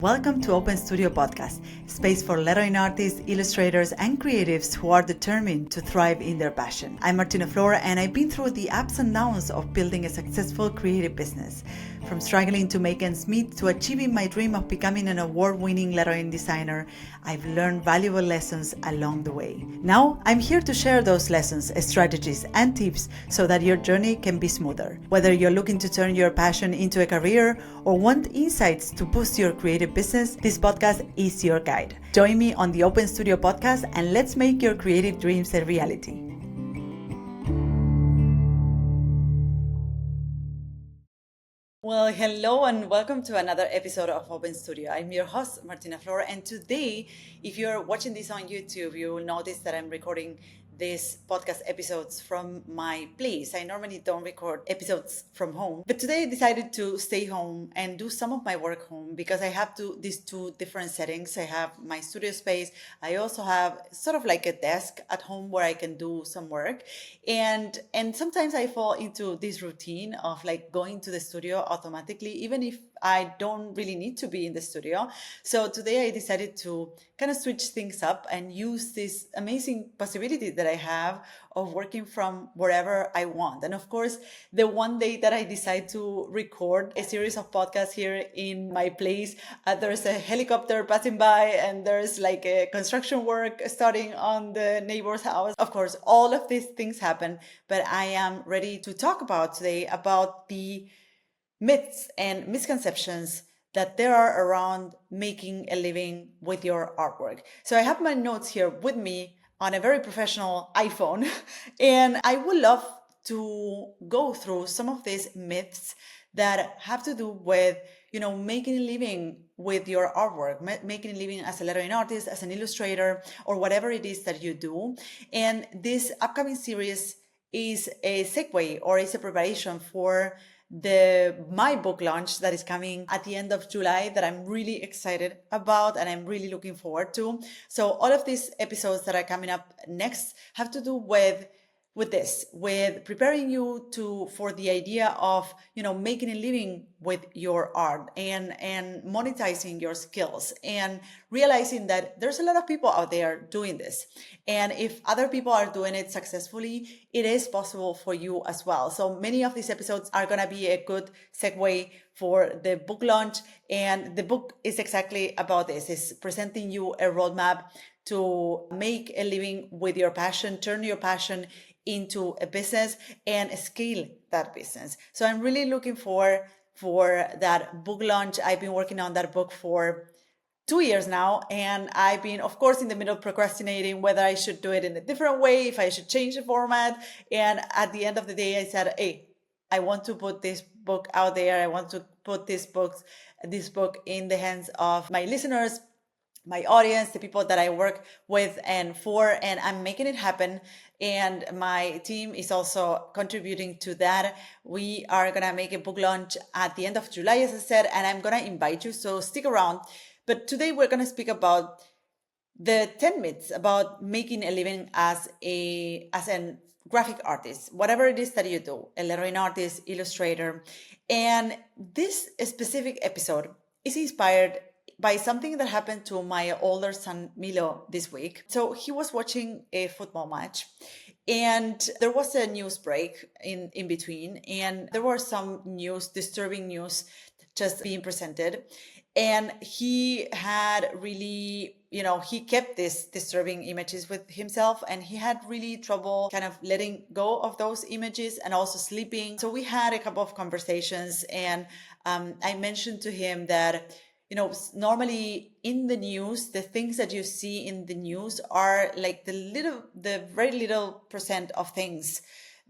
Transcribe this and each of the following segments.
Welcome to Open Studio Podcast, space for lettering artists, illustrators, and creatives who are determined to thrive in their passion. I'm Martina Flor, and I've been through the ups and downs of building a successful creative business. From struggling to make ends meet to achieving my dream of becoming an award-winning lettering designer, I've learned valuable lessons along the way. Now, I'm here to share those lessons, strategies, and tips so that your journey can be smoother. Whether you're looking to turn your passion into a career or want insights to boost your creative business, this podcast is your guide. Join me on the Open Studio Podcast and let's make your creative dreams a reality. Well, hello and welcome to another episode of Open Studio. I'm your host, Martina Flor, and today, if you're watching this on YouTube, you will notice that I'm recording these podcast episodes from my place. I normally don't record episodes from home, but today I decided to stay home and do some of my work home because I have these two different settings. I have my studio space. I also have sort of like a desk at home where I can do some work. And sometimes I fall into this routine of like going to the studio automatically, even if I don't really need to be in the studio. So today I decided to kind of switch things up and use this amazing possibility that I have of working from wherever I want. And of course, the one day that I decide to record a series of podcasts here in my place, there's a helicopter passing by and there's like a construction work starting on the neighbor's house. Of course, all of these things happen, but I am ready to talk about today about the myths and misconceptions that there are around making a living with your artwork. So I have my notes here with me on a very professional iPhone, and I would love to go through some of these myths that have to do with, making a living with your artwork, making a living as a lettering artist, as an illustrator, or whatever it is that you do. And this upcoming series is a segue or is a preparation for my book launch that is coming at the end of July that I'm really excited about and I'm really looking forward to. So all of these episodes that are coming up next have to do with preparing you for the idea of making a living with your art and monetizing your skills and realizing that there's a lot of people out there doing this, and if other people are doing it successfully, it is possible for you as well. So many of these episodes are going to be a good segue for the book launch, and the book is exactly about this. It's presenting you a roadmap to make a living with your passion, turn your passion into a business and scale that business. So I'm really looking for that book launch. I've been working on that book for 2 years now, and I've been, of course, in the middle procrastinating whether I should do it in a different way, if I should change the format. And at the end of the day, I said, hey, I want to put this book out there. I want to put this book in the hands of my listeners, my audience, the people that I work with and for, and I'm making it happen. And my team is also contributing to that. We are going to make a book launch at the end of July, as I said, and I'm going to invite you. So stick around. But today we're going to speak about the 10 myths about making a living as an graphic artist, whatever it is that you do, a lettering artist, illustrator. And this specific episode is inspired by something that happened to my older son, Milo, this week. So he was watching a football match and there was a news break in between, and there were some disturbing news just being presented. And he had really, he kept these disturbing images with himself, and he had really trouble kind of letting go of those images and also sleeping. So we had a couple of conversations, and I mentioned to him that normally in the news, the things that you see in the news are like the very little percent of things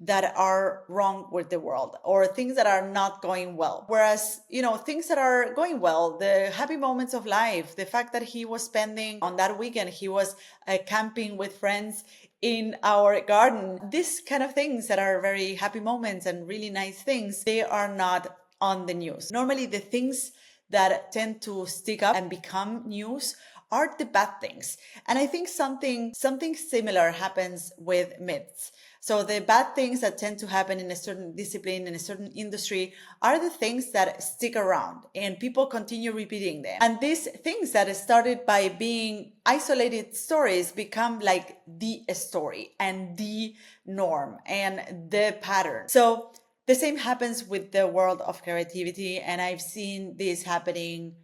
that are wrong with the world or things that are not going well. Whereas, things that are going well, the happy moments of life, the fact that he was spending on that weekend, he was camping with friends in our garden, these kind of things that are very happy moments and really nice things, they are not on the news. Normally, the things that tend to stick up and become news are the bad things. And I think something similar happens with myths. So the bad things that tend to happen in a certain discipline, in a certain industry, are the things that stick around and people continue repeating them. And these things that started by being isolated stories become like the story and the norm and the pattern. So the same happens with the world of creativity, and I've seen this happening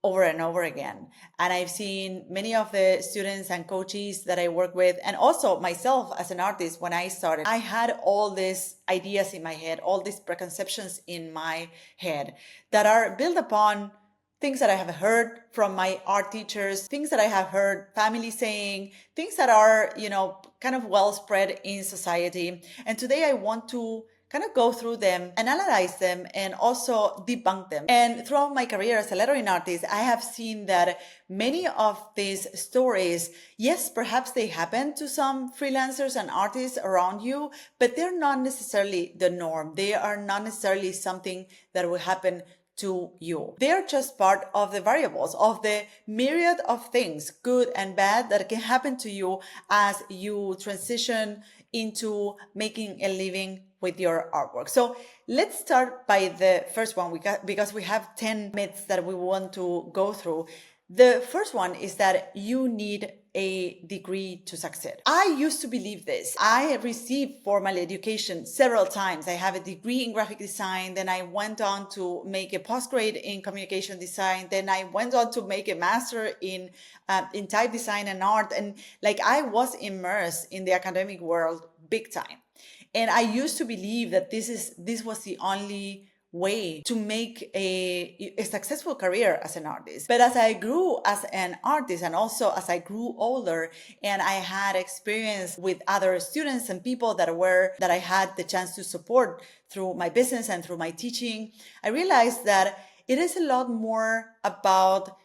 over and over again. And I've seen many of the students and coaches that I work with, and also myself as an artist, when I started, I had all these ideas in my head, all these preconceptions in my head that are built upon things that I have heard from my art teachers, things that I have heard family saying, things that are, kind of well spread in society. And today I want to kind of go through them, analyze them, and also debunk them. And throughout my career as a lettering artist, I have seen that many of these stories, yes, perhaps they happen to some freelancers and artists around you, but they're not necessarily the norm. They are not necessarily something that will happen to you. They are just part of the variables, of the myriad of things, good and bad, that can happen to you as you transition into making a living with your artwork. So let's start by the first one, because we have 10 myths that we want to go through. The first one is that you need a degree to succeed. I used to believe this. I received formal education several times. I have a degree in graphic design. Then I went on to make a postgrad in communication design. Then I went on to make a master in type design and art. And like, I was immersed in the academic world big time. And I used to believe that this was the only way to make a successful career as an artist. But as I grew as an artist, and also as I grew older, and I had experience with other students and people that I had the chance to support through my business and through my teaching, I realized that it is a lot more about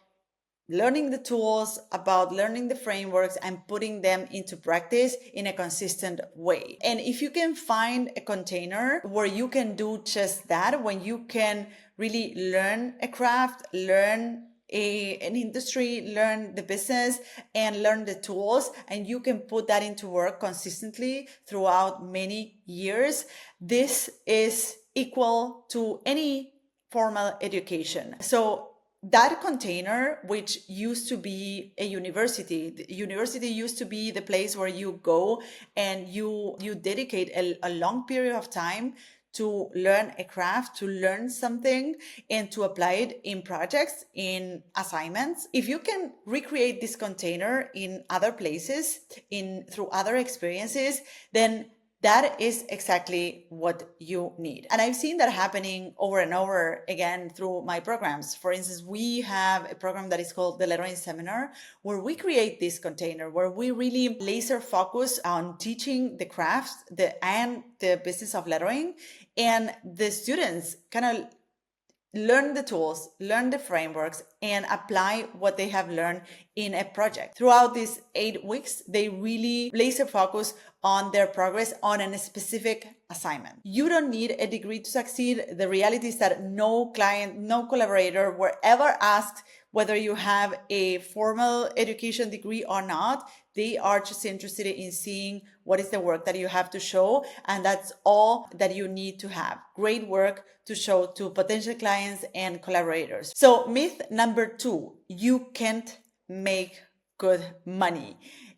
learning the tools, about learning the frameworks and putting them into practice in a consistent way. And if you can find a container where you can do just that, when you can really learn a craft, learn an industry, learn the business, and learn the tools, and you can put that into work consistently throughout many years, this is equal to any formal education. So that container, which used to be a university, the university used to be the place where you go and you dedicate a long period of time to learn a craft, to learn something, and to apply it in projects, in assignments. If you can recreate this container in other places, through other experiences, then that is exactly what you need. And I've seen that happening over and over again through my programs. For instance, we have a program that is called the Lettering Seminar, where we create this container, where we really laser focus on teaching the craft and the business of lettering. And the students kind of learn the tools, learn the frameworks, and apply what they have learned in a project. Throughout these 8 weeks, they really laser focus on their progress on a specific assignment. You don't need a degree to succeed. The reality is that no client, no collaborator were ever asked whether you have a formal education degree or not. They are just interested in seeing what is the work that you have to show, and that's all that you need to have. Great work to show to potential clients and collaborators. So myth number 2, you can't make good money.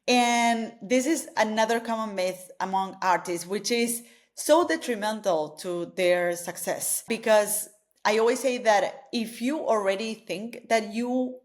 And this is another common myth among artists, which is so detrimental to their success. Because I always say that if you already think that you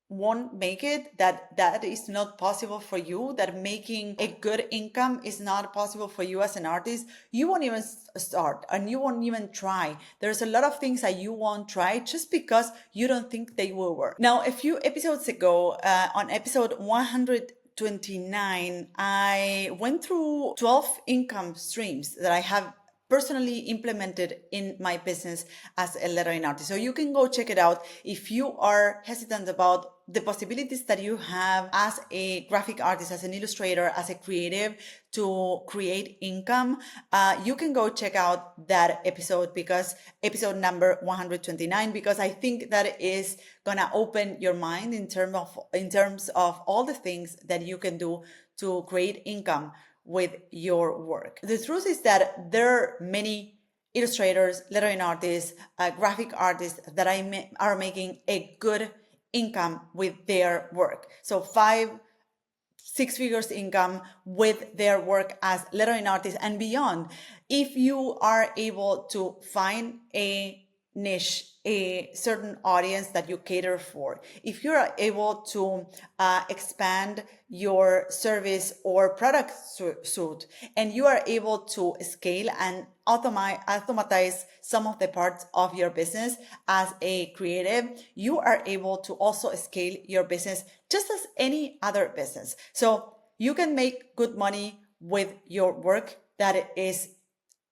won't make it, that is not possible for you, that making a good income is not possible for you as an artist, you won't even start and you won't even try. There's a lot of things that you won't try just because you don't think they will work. Now, a few episodes ago, on episode 129, I went through 12 income streams that I have personally implemented in my business as a lettering artist. So you can go check it out if you are hesitant about the possibilities that you have as a graphic artist, as an illustrator, as a creative to create income. You can go check out that episode, because episode number 129, because I think that is gonna open your mind in terms of all the things that you can do to create income with your work. The truth is that there are many illustrators, lettering artists, graphic artists that are making a good income with their work. So 5-6 figures income with their work as lettering artists and beyond. If you are able to find a niche, a certain audience that you cater for, if you are able to expand your service or product suite, and you are able to scale and automatize some of the parts of your business as a creative, you are able to also scale your business just as any other business. So you can make good money with your work. That is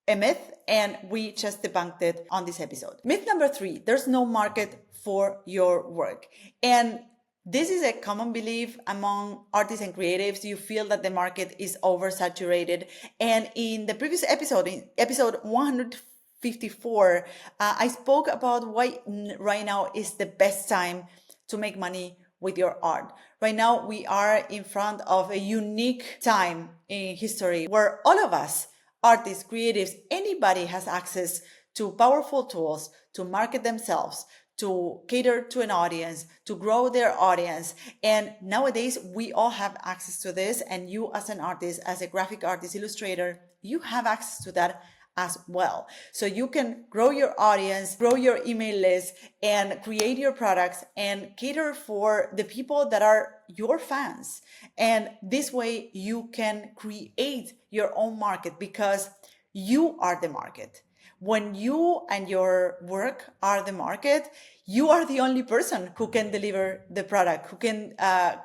a myth, and we just debunked it on this episode. Myth number 3, there's no market for your work. And this is a common belief among artists and creatives. You feel that the market is oversaturated. And in the previous episode, in episode 154, I spoke about why right now is the best time to make money with your art. Right now, we are in front of a unique time in history where all of us, artists, creatives, anybody has access to powerful tools to market themselves, to cater to an audience, to grow their audience. And nowadays, we all have access to this. And you as an artist, as a graphic artist, illustrator, you have access to that as well. So you can grow your audience, grow your email list, and create your products and cater for the people that are your fans. And this way you can create your own market, because you are the market. When you and your work are the market, you are the only person who can deliver the product, who can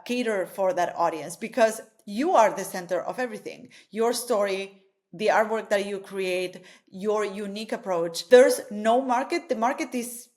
cater for that audience, because you are the center of everything. Your story, the artwork that you create, your unique approach. There's no market. The market is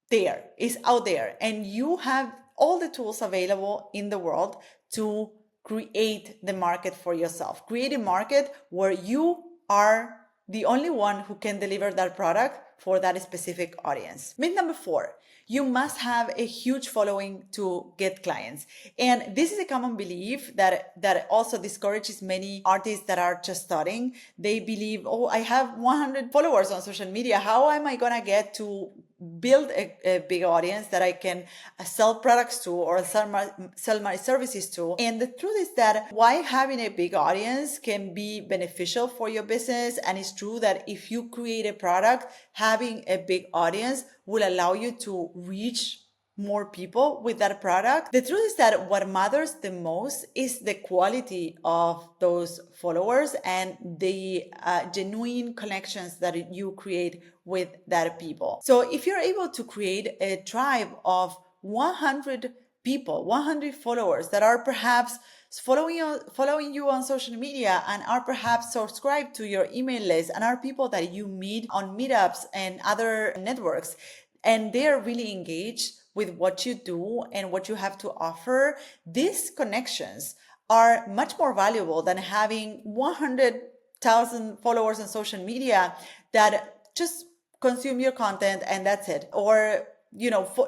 there, is out there, and you have all the tools available in the world to create the market for yourself. Create a market where you are the only one who can deliver that product for that specific audience. Myth number 4, you must have a huge following to get clients. And this is a common belief that also discourages many artists that are just starting. They believe, oh, I have 100 followers on social media. How am I gonna get to build a big audience that I can sell products to or sell my services to? And the truth is that while having a big audience can be beneficial for your business, and it's true that if you create a product, having a big audience will allow you to reach more people with that product. The truth is that what matters the most is the quality of those followers and the genuine connections that you create with that people. So if you're able to create a tribe of 100 people, 100 followers that are perhaps following you on social media and are perhaps subscribed to your email list and are people that you meet on meetups and other networks, and they're really engaged with what you do and what you have to offer, these connections are much more valuable than having 100,000 followers on social media that just consume your content and that's it. Or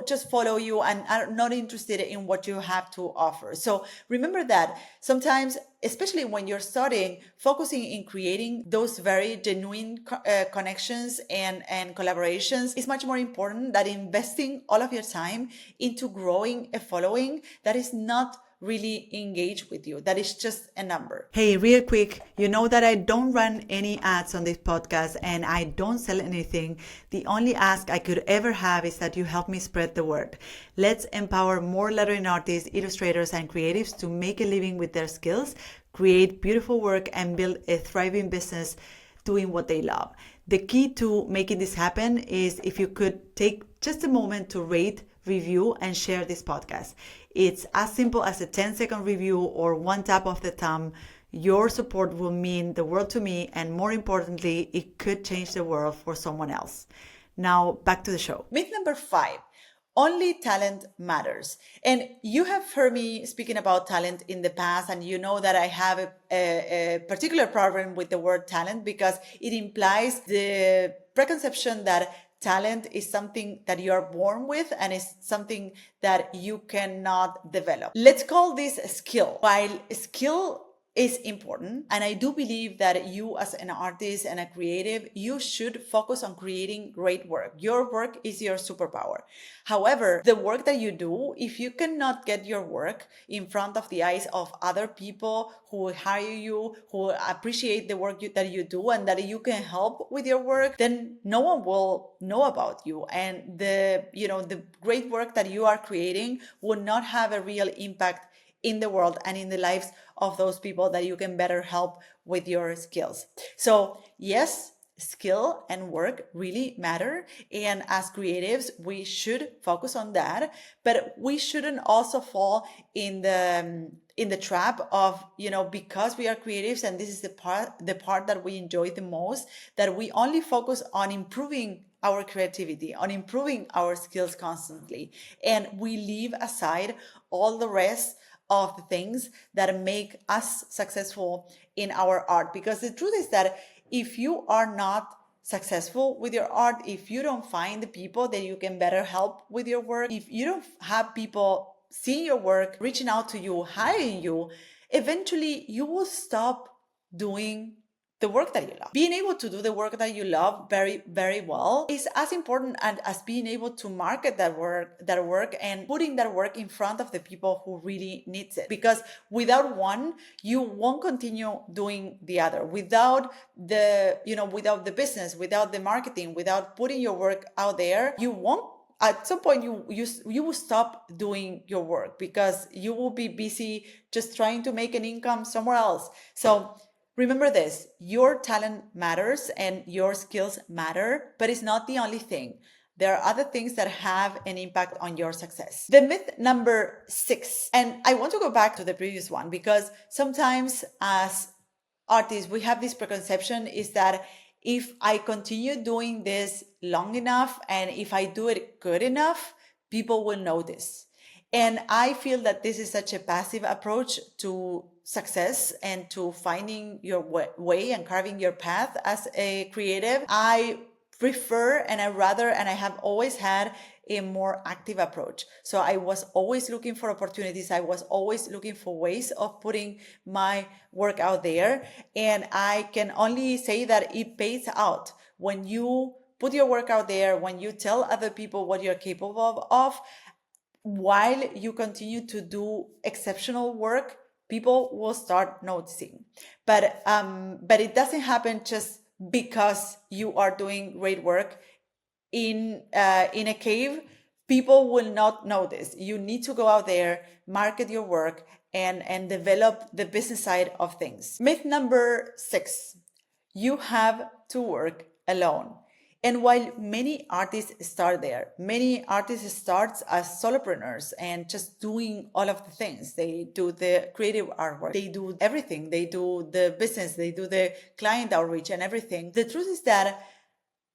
just follow you and are not interested in what you have to offer. So remember that sometimes, especially when you're starting, focusing in creating those very genuine connections and collaborations is much more important than investing all of your time into growing a following that is not really engage with you, that is just a number. Hey, real quick, you know that I don't run any ads on this podcast and I don't sell anything. The only ask I could ever have is that you help me spread the word. Let's empower more lettering artists, illustrators, and creatives to make a living with their skills, create beautiful work, and build a thriving business doing what they love. The key to making this happen is if you could take just a moment to rate, review, and share this podcast. It's as simple as a 10-second review or one tap of the thumb. Your support will mean the world to me, and more importantly, it could change the world for someone else. Now, back to the show. Myth number 5. Only talent matters. And you have heard me speaking about talent in the past, and you know that I have a particular problem with the word talent because it implies the preconception that talent is something that you are born with and is something that you cannot develop. Let's call this a skill. While skill is important, and I do believe that you as an artist and a creative, you should focus on creating great work. Your work is your superpower. However, the work that you do, if you cannot get your work in front of the eyes of other people who hire you, who appreciate the work that you do, and that you can help with your work, then no one will know about you, and the great work that you are creating will not have a real impact in the world and in the lives of those people that you can better help with your skills. So yes, skill and work really matter, and as creatives we should focus on that, but we shouldn't also fall in the trap of, because we are creatives and this is the part that we enjoy the most, that we only focus on improving our creativity, on improving our skills constantly, and we leave aside all the rest of the things that make us successful in our art. Because the truth is that if you are not successful with your art, if you don't find the people that you can better help with your work, if you don't have people seeing your work, reaching out to you, hiring you, eventually you will stop doing the work that you love. Being able to do the work that you love very, very well is as important as being able to market that work and putting that work in front of the people who really needs it. Because without one, you won't continue doing the other. Without the business, without the marketing, without putting your work out there, you won't at some point you will stop doing your work because you will be busy just trying to make an income somewhere else. So remember this, your talent matters and your skills matter, but it's not the only thing. There are other things that have an impact on your success. The myth number 6, and I want to go back to the previous one because sometimes as artists, we have this preconception is that if I continue doing this long enough and if I do it good enough, people will notice. And I feel that this is such a passive approach to success and to finding your way and carving your path as a creative. I prefer and I have always had a more active approach. So I was always looking for opportunities. I was always looking for ways of putting my work out there. And I can only say that it pays out when you put your work out there, when you tell other people what you're capable of, while you continue to do exceptional work, people will start noticing. But it doesn't happen just because you are doing great work in a cave. People will not notice. You need to go out there, market your work, and develop the business side of things. Myth number 6: you have to work alone. And while many artists start there, many artists start as solopreneurs and just doing all of the things. They do the creative artwork, they do everything, they do the business, they do the client outreach and everything. The truth is that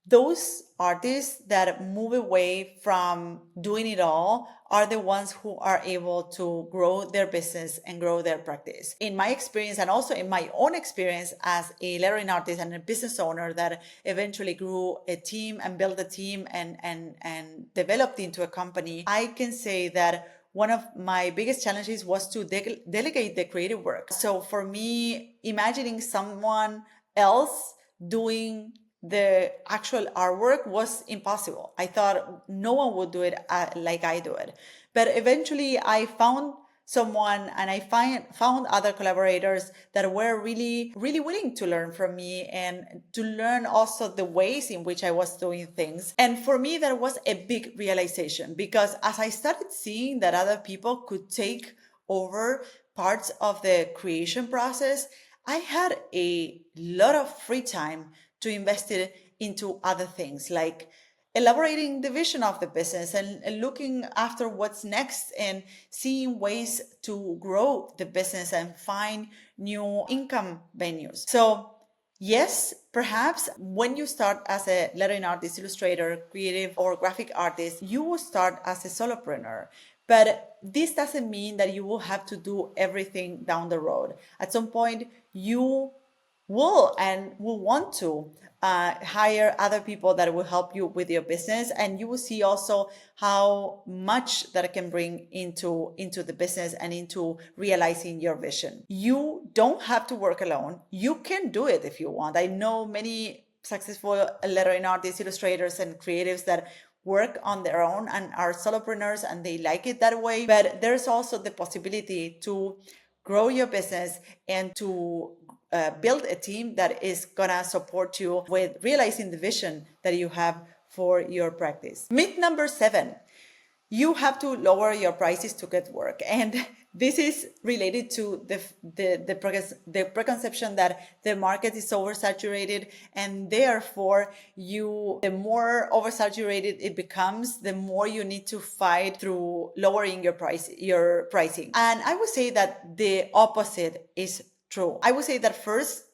those artists that move away from doing it all are the ones who are able to grow their business and grow their practice. In my experience, and also in my own experience as a lettering artist and a business owner that eventually grew a team and built a team and developed into a company, I can say that one of my biggest challenges was to delegate the creative work. So for me, imagining someone else doing the actual artwork was impossible. I thought no one would do it like I do it. But eventually I found someone and I found other collaborators that were really, really willing to learn from me and to learn also the ways in which I was doing things. And for me, that was a big realization because as I started seeing that other people could take over parts of the creation process, I had a lot of free time to invest it into other things like elaborating the vision of the business and looking after what's next and seeing ways to grow the business and find new income venues. So yes, perhaps when you start as a lettering artist, illustrator, creative, or graphic artist, you will start as a solopreneur. But this doesn't mean that you will have to do everything down the road. At some point, you will want to hire other people that will help you with your business, and you will see also how much that can bring into the business and into realizing your vision. You don't have to work alone. You can do it if you want. I know many successful lettering artists, illustrators, and creatives that work on their own and are solopreneurs, and they like it that way. But there's also the possibility to grow your business and to build a team that is gonna support you with realizing the vision that you have for your practice. Myth number 7, you have to lower your prices to get work. And this is related to the preconception that the market is oversaturated, and therefore the more oversaturated it becomes, the more you need to fight through lowering your pricing. And I would say that the opposite is true. I would say that first,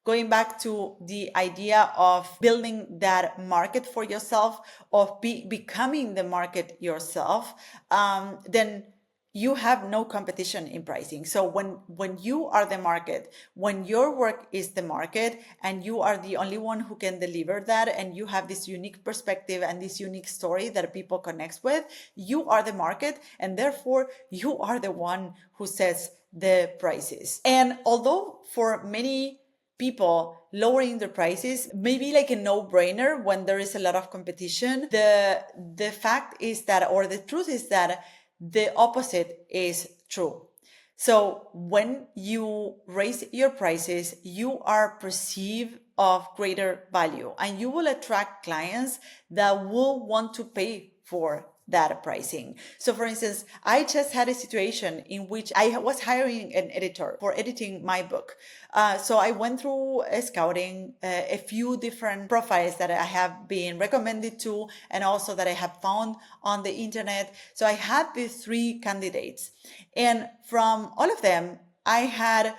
going back to the idea of building that market for yourself, of becoming the market yourself, then you have no competition in pricing. So when you are the market, when your work is the market, and you are the only one who can deliver that, and you have this unique perspective and this unique story that people connect with, you are the market, and therefore you are the one who sets the prices. And although for many people lowering their prices may be like a no-brainer when there is a lot of competition, the fact is that, or the truth is that, the opposite is true. So when you raise your prices, you are perceived of greater value, and you will attract clients that will want to pay for that pricing. So for instance, I just had a situation in which I was hiring an editor for editing my book. So I went through a scouting, a few different profiles that I have been recommended to, and also that I have found on the internet. So I had these 3 candidates, and from all of them, I had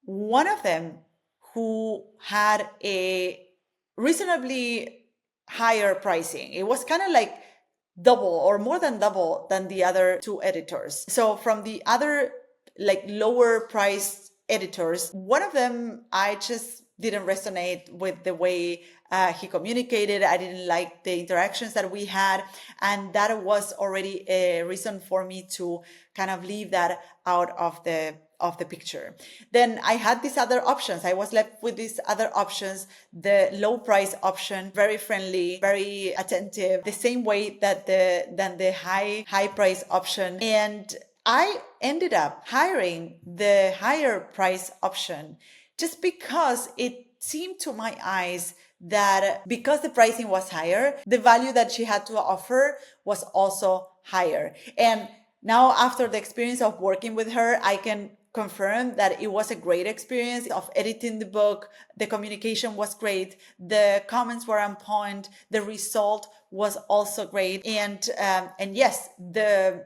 one of them who had a reasonably higher pricing. It was kind of like double or more than double than the other 2 editors. So from the other like lower priced editors, one of them, I just didn't resonate with the way he communicated. I didn't like the interactions that we had, and that was already a reason for me to kind of leave that out of the picture. Then I had these other options. I was left with these other options. The low price option, very friendly, very attentive, the same way that the high price option. And I ended up hiring the higher price option just because it seemed to my eyes that because the pricing was higher, the value that she had to offer was also higher. And now, after the experience of working with her, I can confirm that it was a great experience of editing the book. The communication was great. The comments were on point. The result was also great. And yes, the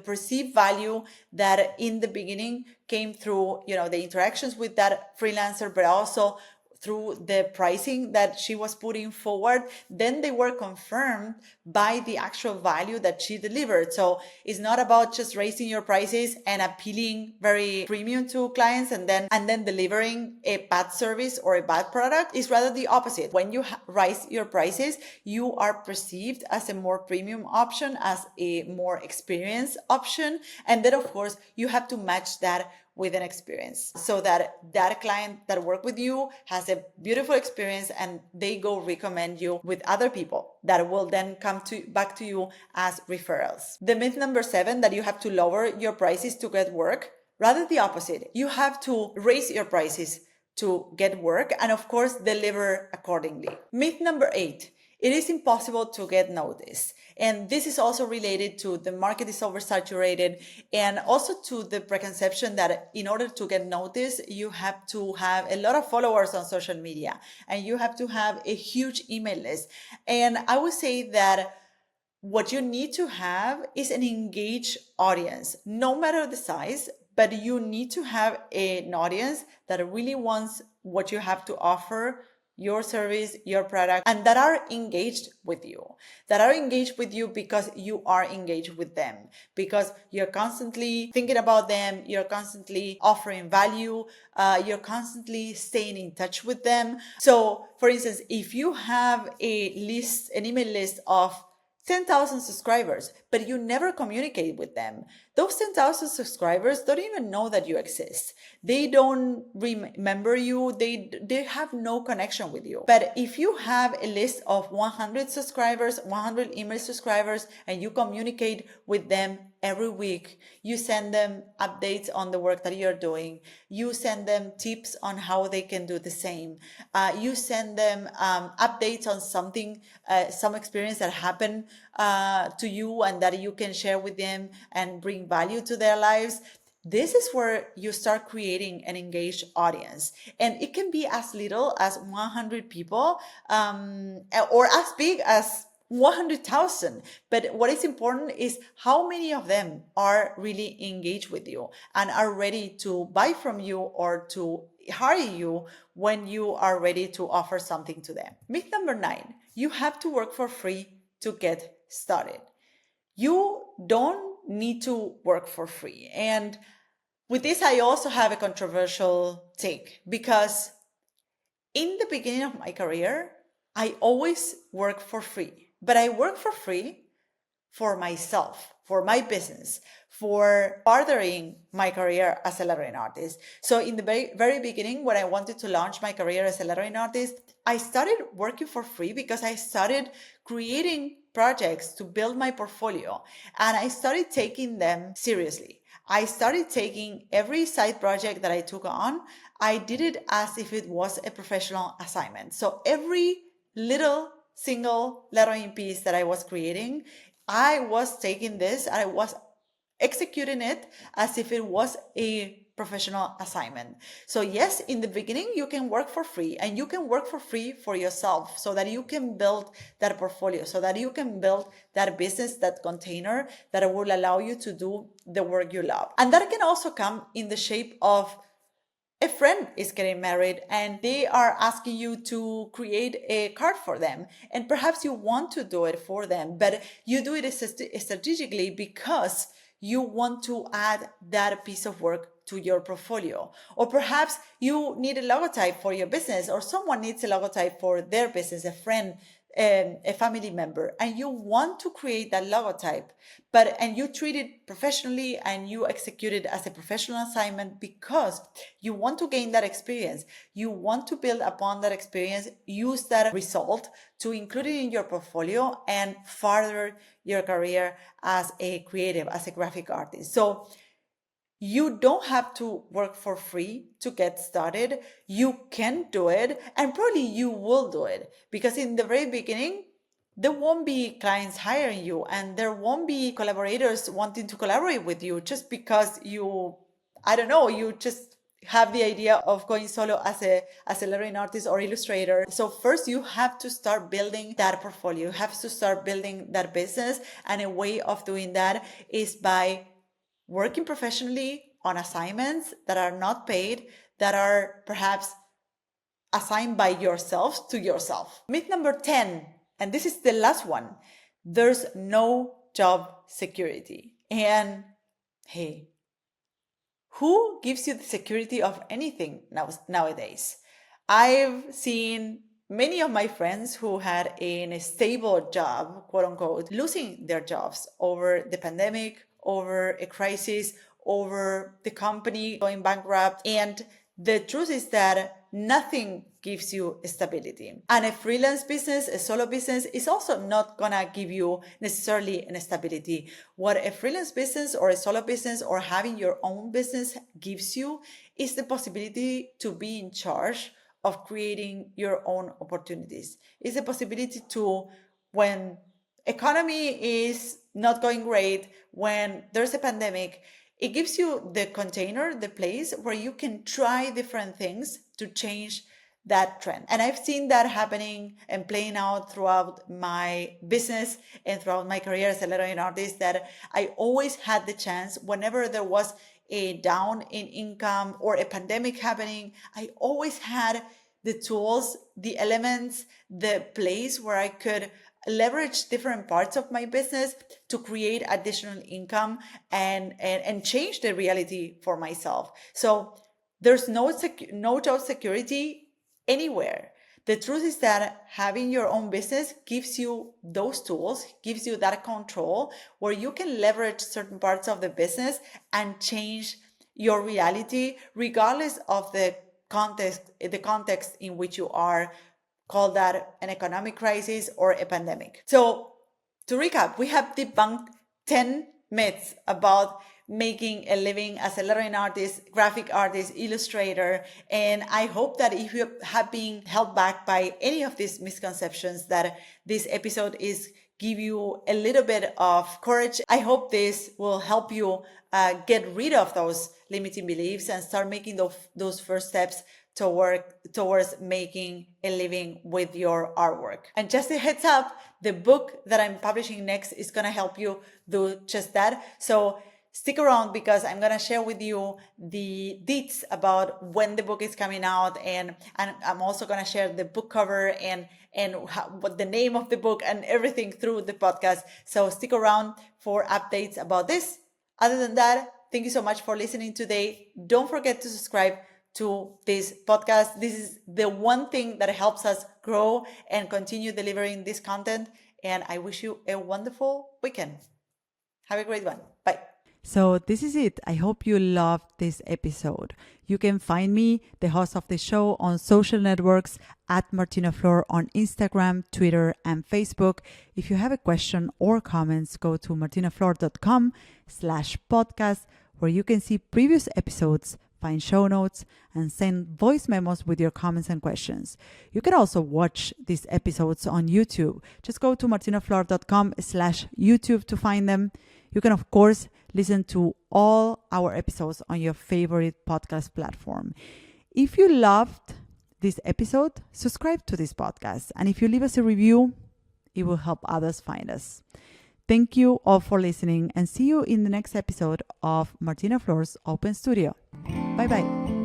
perceived value that in the beginning came through, the interactions with that freelancer, but also through the pricing that she was putting forward, then they were confirmed by the actual value that she delivered. So it's not about just raising your prices and appealing very premium to clients and then delivering a bad service or a bad product. It's rather the opposite. When you raise your prices, you are perceived as a more premium option, as a more experienced option. And then of course you have to match that with an experience so that client that work with you has a beautiful experience and they go recommend you with other people that will then come back to you as referrals. The myth number 7, that you have to lower your prices to get work, rather the opposite. You have to raise your prices to get work and of course deliver accordingly. Myth number 8 it is impossible to get noticed. And this is also related to the market is oversaturated, and also to the preconception that in order to get noticed, you have to have a lot of followers on social media and you have to have a huge email list. And I would say that what you need to have is an engaged audience, no matter the size, but you need to have an audience that really wants what you have to offer, your service, your product, and that are engaged with you, because you are engaged with them, because you're constantly thinking about them, you're constantly offering value, you're constantly staying in touch with them. So for instance, if you have an email list of 10,000 subscribers, but you never communicate with them, those 10,000 subscribers don't even know that you exist. They don't remember you. They have no connection with you. But if you have a list of 100 subscribers, 100 email subscribers, and you communicate with them every week, you send them updates on the work that you're doing, you send them tips on how they can do the same, you send them updates on something, some experience that happened to you and that you can share with them and bring value to their lives. This is where you start creating an engaged audience. And it can be as little as 100 people, or as big as 100,000. But what is important is how many of them are really engaged with you and are ready to buy from you or to hire you when you are ready to offer something to them. Myth number 9, you have to work for free to get started. You don't need to work for free. And with this, I also have a controversial take, because in the beginning of my career, I always work for free, but I work for free for myself, for my business, for furthering my career as a lettering artist. So in the very beginning, when I wanted to launch my career as a lettering artist, I started working for free because I started creating projects to build my portfolio, and I started taking them seriously. I started taking every side project that I took on, I did it as if it was a professional assignment. So every little single lettering piece that I was creating, I was taking this and I was executing it as if it was a professional assignment. So yes, in the beginning, you can work for free, and you can work for free for yourself so that you can build that portfolio, so that you can build that business, that container that will allow you to do the work you love. And that can also come in the shape of a friend is getting married and they are asking you to create a card for them, and perhaps you want to do it for them, but you do it strategically because you want to add that piece of work to your portfolio. Or perhaps you need a logotype for your business, or someone needs a logotype for their business, a friend, a family member, and you want to create that logotype, and you treat it professionally and you execute it as a professional assignment because you want to gain that experience. You want to build upon that experience, use that result to include it in your portfolio and further your career as a creative, as a graphic artist. So you don't have to work for free to get started. You can do it, and probably you will do it, because in the very beginning, there won't be clients hiring you and there won't be collaborators wanting to collaborate with you just because I don't know, you just have the idea of going solo as a lettering artist or illustrator. So first you have to start building that portfolio. You have to start building that business, and a way of doing that is by working professionally on assignments that are not paid, that are perhaps assigned by yourself to yourself. Myth number 10, and this is the last one, there's no job security. And hey, who gives you the security of anything nowadays? I've seen many of my friends who had a stable job, quote unquote, losing their jobs over the pandemic, over a crisis, over the company going bankrupt. And the truth is that nothing gives you stability. And a freelance business, a solo business, is also not gonna give you necessarily an stability. What a freelance business or a solo business or having your own business gives you is the possibility to be in charge of creating your own opportunities. It's the possibility to, when economy is not going great, when there's a pandemic, it gives you the container, the place where you can try different things to change that trend. And I've seen that happening and playing out throughout my business and throughout my career as a lettering artist, that I always had the chance, whenever there was a down in income or a pandemic happening, I always had the tools, the elements, the place where I could leverage different parts of my business to create additional income and change the reality for myself. So there's no job security anywhere. The truth is that having your own business gives you those tools, gives you that control where you can leverage certain parts of the business and change your reality regardless of the context in which you are, call that an economic crisis or a pandemic. So to recap, we have debunked 10 myths about making a living as a lettering artist, graphic artist, illustrator. And I hope that if you have been held back by any of these misconceptions, that this episode is give you a little bit of courage. I hope this will help you get rid of those limiting beliefs and start making those first steps towards making a living with your artwork. And just a heads up, the book that I'm publishing next is going to help you do just that. So stick around, because I'm going to share with you the deets about when the book is coming out, and I'm also going to share the book cover and what the name of the book and everything through the podcast. So stick around for updates about this. Other than that, thank you so much for listening today. Don't forget to subscribe to this podcast. This is the one thing that helps us grow and continue delivering this content. And I wish you a wonderful weekend. Have a great one. Bye. So this is it. I hope you loved this episode. You can find me, the host of the show, on social networks at Martina Flor on Instagram, Twitter, and Facebook. If you have a question or comments, go to martinaflor.com/podcast, where you can see previous episodes, find show notes, and send voice memos with your comments and questions. You can also watch these episodes on YouTube. Just go to martinaflor.com/YouTube to find them. You can, of course, listen to all our episodes on your favorite podcast platform. If you loved this episode, subscribe to this podcast. And if you leave us a review, it will help others find us. Thank you all for listening, and see you in the next episode of Martina Flor's Open Studio. Bye-bye.